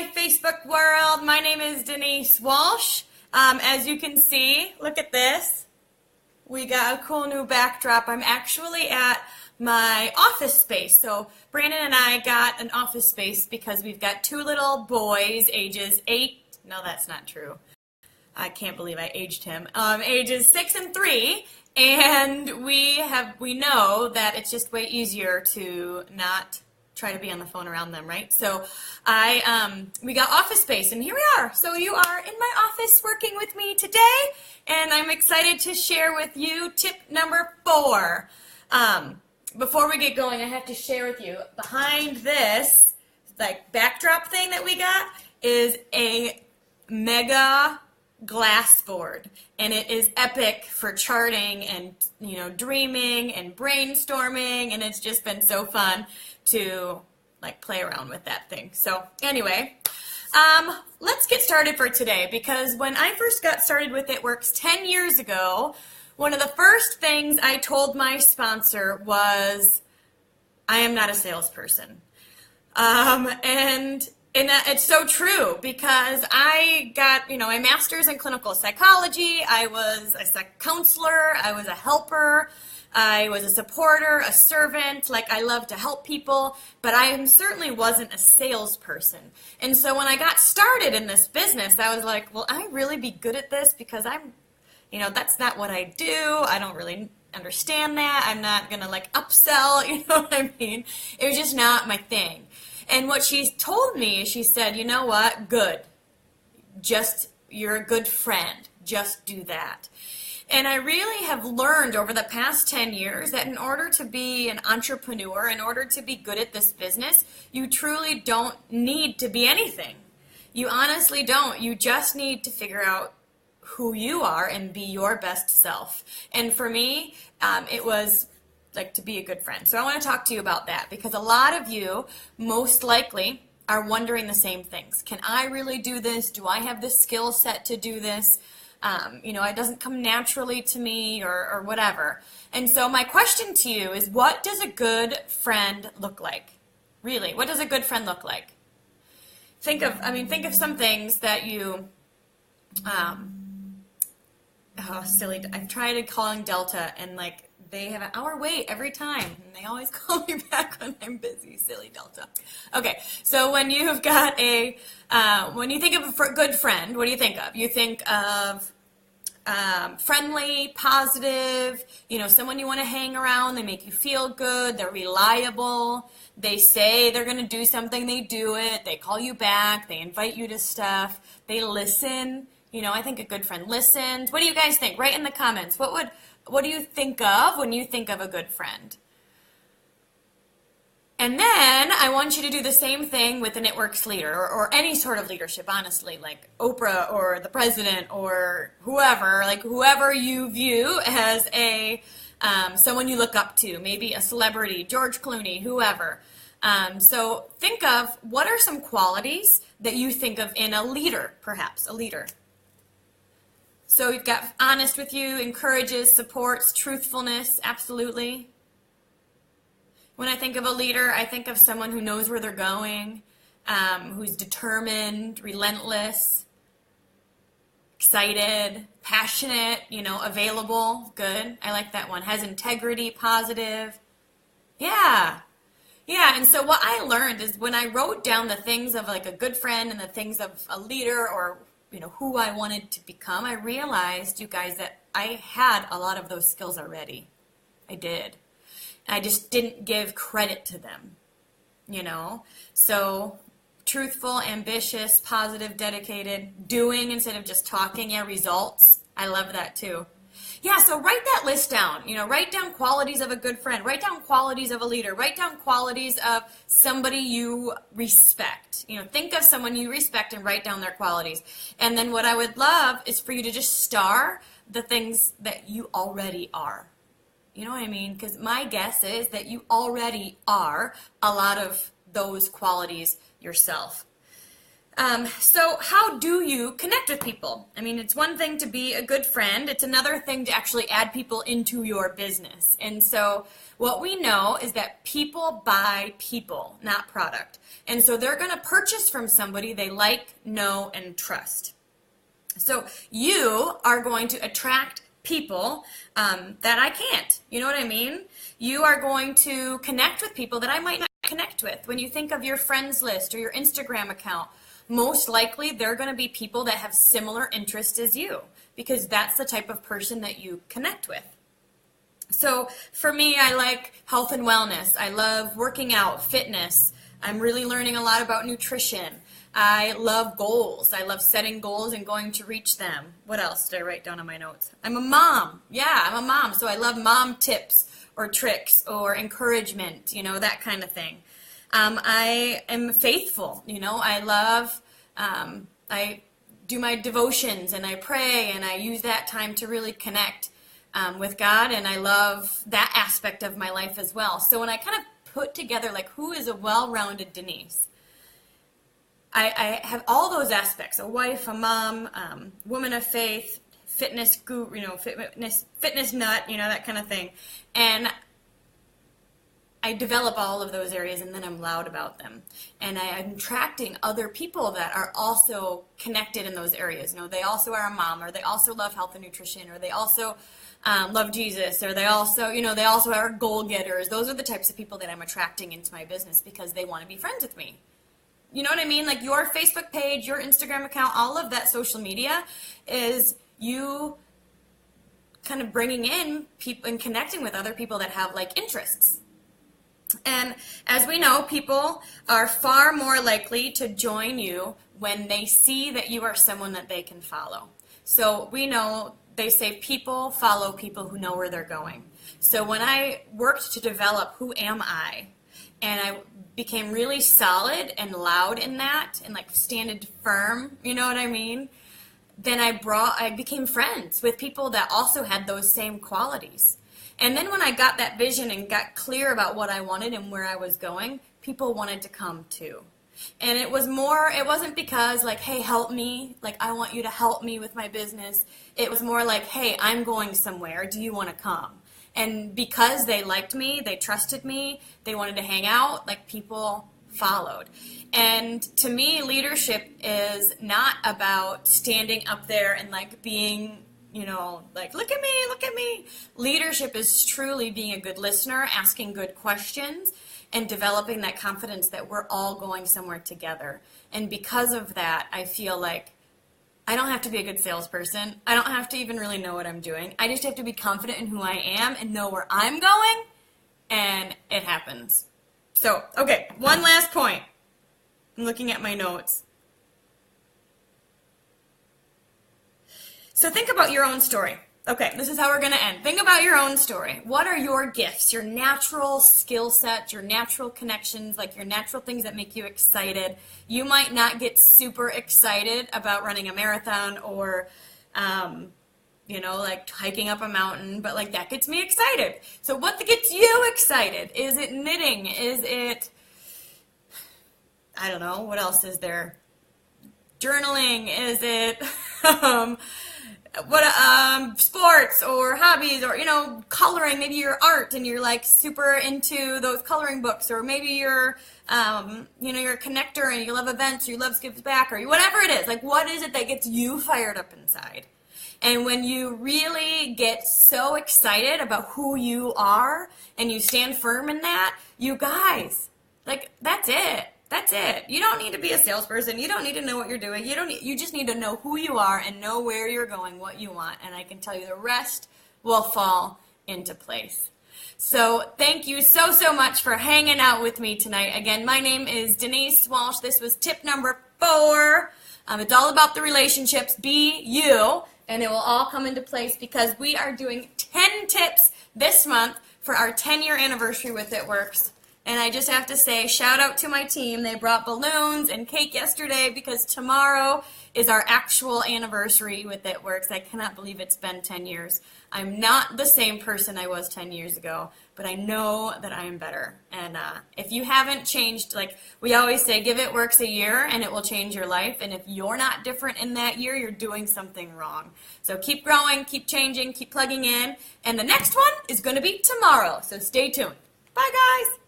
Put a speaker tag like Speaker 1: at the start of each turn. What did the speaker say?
Speaker 1: Hi, Facebook world. My name is Denise Walsh. As you can see, look at this. We got a cool new backdrop. I'm actually at my office space. So Brandon and I got an office space because we've got two little boys, ages 8. No, that's not true. I can't believe I aged him. Ages 6 and 3. And we know that it's just way easier to not try to be on the phone around them, right? So we got office space, and here we are. So you are in my office working with me today, and I'm excited to share with you tip number 4. Before we get going, I have to share with you, behind this like backdrop thing that we got is a mega glass board, and it is epic for charting and dreaming and brainstorming, and it's just been so fun to like play around with that thing. So anyway, let's get started for today, because when I first got started with It Works 10 years ago, one of the first things I told my sponsor was, I am not a salesperson. And it's so true, because I got, my master's in clinical psychology. I was a counselor. I was a helper. I was a supporter, a servant. Like, I love to help people, but I certainly wasn't a salesperson. And so when I got started in this business, I was like, will I really be good at this? Because that's not what I do. I don't really understand that. I'm not going to like upsell, you know what I mean? It was just not my thing. And what she told me is, she said, you know what? Good. You're a good friend. Just do that. And I really have learned over the past 10 years that in order to be an entrepreneur, in order to be good at this business, you truly don't need to be anything. You honestly don't. You just need to figure out who you are and be your best self. And for me, it was like to be a good friend. So I want to talk to you about that, because a lot of you most likely are wondering the same things. Can I really do this? Do I have the skill set to do this? It doesn't come naturally to me or whatever. And so my question to you is, what does a good friend look like? Really, what does a good friend look like? Think of some things that you, silly. I've tried calling Delta, and like, they have an hour wait every time, and they always call me back when I'm busy. Silly Delta. Okay, so when you've got when you think of a good friend, what do you think of? You think of friendly, positive, someone you want to hang around. They make you feel good. They're reliable. They say they're going to do something. They do it. They call you back. They invite you to stuff. They listen. I think a good friend listens. What do you guys think? Write in the comments. What do you think of when you think of a good friend? And then I want you to do the same thing with an It Works leader, or any sort of leadership, honestly, like Oprah or the president or whoever you view as someone you look up to, maybe a celebrity, George Clooney, whoever. So think of, what are some qualities that you think of in a leader, perhaps, a leader. So you've got honest with you, encourages, supports, truthfulness, absolutely. When I think of a leader, I think of someone who knows where they're going, who's determined, relentless, excited, passionate, available. Good. I like that one. Has integrity, positive. Yeah. Yeah, and so what I learned is, when I wrote down the things of like a good friend and the things of a leader, or who I wanted to become, I realized, you guys, that I had a lot of those skills already. I did. I just didn't give credit to them, So truthful, ambitious, positive, dedicated, doing instead of just talking. Yeah, results. I love that too. Yeah, so write that list down. Write down qualities of a good friend. Write down qualities of a leader. Write down qualities of somebody you respect. Think of someone you respect and write down their qualities. And then what I would love is for you to just star the things that you already are. You know what I mean? Because my guess is that you already are a lot of those qualities yourself. So how do you connect with people? I mean, it's one thing to be a good friend. It's another thing to actually add people into your business. And so what we know is that people buy people, not product. And so they're going to purchase from somebody they like, know, and trust. So you are going to attract people that I can't. You know what I mean? You are going to connect with people that I might not connect with. When you think of your friends list or your Instagram account, most likely they're going to be people that have similar interests as you, because that's the type of person that you connect with. So for me, I like health and wellness. I love working out, fitness. I'm really learning a lot about nutrition. I love goals. I love setting goals and going to reach them. What else did I write down on my notes? I'm a mom. Yeah, I'm a mom. So I love mom tips or tricks or encouragement, you know, that kind of thing. I am faithful, you know, I love, I do my devotions and I pray and I use that time to really connect with God, and I love that aspect of my life as well. So when I kind of put together like who is a well-rounded Denise, I have all those aspects: a wife, a mom, woman of faith, fitness guru, you know, fitness nut, you know, that kind of thing. And I develop all of those areas, and then I'm loud about them. And I'm attracting other people that are also connected in those areas. You know, they also are a mom, or they also love health and nutrition, or they also love Jesus, or they also, you know, they also are goal getters. Those are the types of people that I'm attracting into my business because they want to be friends with me. You know what I mean? Like your Facebook page, your Instagram account, all of that social media is you kind of bringing in people and connecting with other people that have like interests. And as we know, people are far more likely to join you when they see that you are someone that they can follow. So we know they say people follow people who know where they're going. So when I worked to develop who am I, and I became really solid and loud in that and like standed firm, you know what I mean? Then I became friends with people that also had those same qualities. And then when I got that vision and got clear about what I wanted and where I was going, people wanted to come too. And it wasn't because like, hey, help me, like I want you to help me with my business. It was more like, hey, I'm going somewhere, do you want to come? And because they liked me, they trusted me, they wanted to hang out, like people followed. And to me, leadership is not about standing up there and like being, you know, like, look at me, look at me. Leadership is truly being a good listener, asking good questions, and developing that confidence that we're all going somewhere together. And because of that, I feel like I don't have to be a good salesperson. I don't have to even really know what I'm doing. I just have to be confident in who I am and know where I'm going, and it happens. So, okay, one last point. I'm looking at my notes. So think about your own story. Okay, this is how we're going to end. Think about your own story. What are your gifts, your natural skill sets, your natural connections, like your natural things that make you excited? You might not get super excited about running a marathon or, you know, like hiking up a mountain, but like that gets me excited. So what gets you excited? Is it knitting? Is it, I don't know, what else is there? Journaling? Is it sports or hobbies, or, you know, coloring? Maybe you're art and you're like super into those coloring books, or maybe you're, you know, you're a connector and you love events, or you love Gives Back, or whatever it is. Like, what is it that gets you fired up inside? And when you really get so excited about who you are and you stand firm in that, you guys, like, that's it. That's it. You don't need to be a salesperson. You don't need to know what you're doing. You just need to know who you are and know where you're going, what you want. And I can tell you the rest will fall into place. So thank you so, so much for hanging out with me tonight. Again, my name is Denise Walsh. This was tip number 4. It's all about the relationships. Be you. And it will all come into place because we are doing 10 tips this month for our 10-year anniversary with It Works. And I just have to say, shout out to my team. They brought balloons and cake yesterday because tomorrow is our actual anniversary with It Works. I cannot believe it's been 10 years. I'm not the same person I was 10 years ago, but I know that I am better. And if you haven't changed, like we always say, give It Works a year and it will change your life. And if you're not different in that year, you're doing something wrong. So keep growing, keep changing, keep plugging in. And the next one is going to be tomorrow. So stay tuned. Bye, guys.